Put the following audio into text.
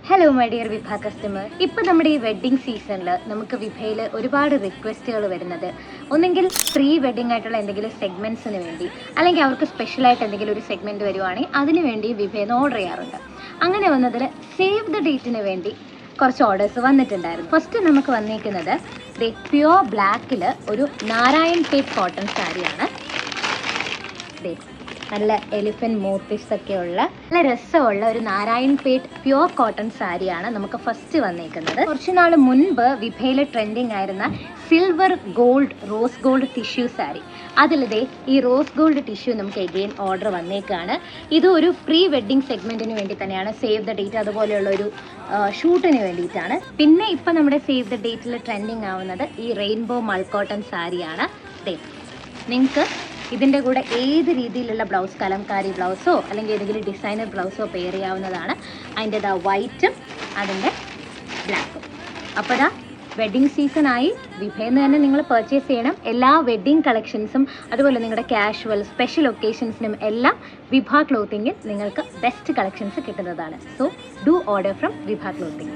Hello my dear Vibha customer. ഇപ്പോൾ നമ്മുടെ ഈ വെഡ്ഡിംഗ് സീസണിൽ നമുക്ക് വിഭയിൽ ഒരുപാട് റിക്വസ്റ്റുകൾ വരുന്നത് ഒന്നെങ്കിൽ പ്രീ വെഡ്ഡിംഗ് ആയിട്ടുള്ള എന്തെങ്കിലും സെഗ്മെൻറ്റ്സിന് വേണ്ടി, അല്ലെങ്കിൽ അവർക്ക് സ്പെഷ്യലായിട്ട് എന്തെങ്കിലും ഒരു സെഗ്മെൻറ്റ് വരുവാണെങ്കിൽ അതിന് വേണ്ടി വിഭയിൽ നിന്ന് ഓർഡർ ചെയ്യാറുണ്ട്. അങ്ങനെ വന്നതിൽ സേവ് ദ ഡേറ്റിന് വേണ്ടി കുറച്ച് ഓർഡേഴ്സ് വന്നിട്ടുണ്ടായിരുന്നു. ഫസ്റ്റ് നമുക്ക് വന്നിരിക്കുന്നത് പ്യുവർ ബ്ലാക്കിൽ ഒരു നാരായൺപേട്ട് കോട്ടൺ സാരിയാണ്. നല്ല എലിഫൻറ്റ് മോട്ടീവ്സ് ഒക്കെയുള്ള നല്ല രസമുള്ള ഒരു നാരായൺപേട്ട് പ്യുവർ കോട്ടൺ സാരിയാണ് നമുക്ക് ഫസ്റ്റ് വന്നിരിക്കുന്നത്. കുറച്ച് നാൾ മുൻപ് വിഭയിൽ ട്രെൻഡിങ് ആയിരുന്ന silver gold rose gold tissue sari, അതിലിതേ ഈ റോസ് ഗോൾഡ് ടിഷ്യൂ നമുക്ക് എഗെയിൻ ഓർഡർ വന്നേക്കാണ്. ഇത് ഒരു പ്രീ വെഡ്ഡിംഗ് സെഗ്മെൻറ്റിന് വേണ്ടി തന്നെയാണ്, സേവ് ദ ഡേറ്റ് അതുപോലെയുള്ള ഒരു ഷൂട്ടിന് വേണ്ടിയിട്ടാണ്. പിന്നെ ഇപ്പം നമ്മുടെ സേവ് ദ ഡേറ്റിൽ ട്രെൻഡിങ് ആവുന്നത് ഈ റെയിൻബോ മൾക്കോട്ടൺ സാരിയാണ്. നിങ്ങൾക്ക് ഇതിൻ്റെ കൂടെ ഏത് രീതിയിലുള്ള ബ്ലൗസ്, കലംകാരി ബ്ലൗസോ അല്ലെങ്കിൽ ഏതെങ്കിലും ഡിസൈനർ ബ്ലൗസോ പെയർ ചെയ്യാവുന്നതാണ്. അതിൻ്റെ വൈറ്റും അതിൻ്റെ ബ്ലാക്കും. അപ്പോൾ ഇതാ വെഡ്ഡിങ് സീസണായി വിഭയിൽ നിന്ന് തന്നെ നിങ്ങൾ പർച്ചേസ് ചെയ്യണം. എല്ലാ വെഡ്ഡിങ് കളക്ഷൻസും അതുപോലെ നിങ്ങളുടെ കാഷ്വൽ സ്പെഷ്യൽ ഒക്കേഷൻസിനും എല്ലാം വിഭ ക്ലോത്തിങ്ങിൽ നിങ്ങൾക്ക് ബെസ്റ്റ് കളക്ഷൻസ് കിട്ടുന്നതാണ്. So do order from Vibha clothing.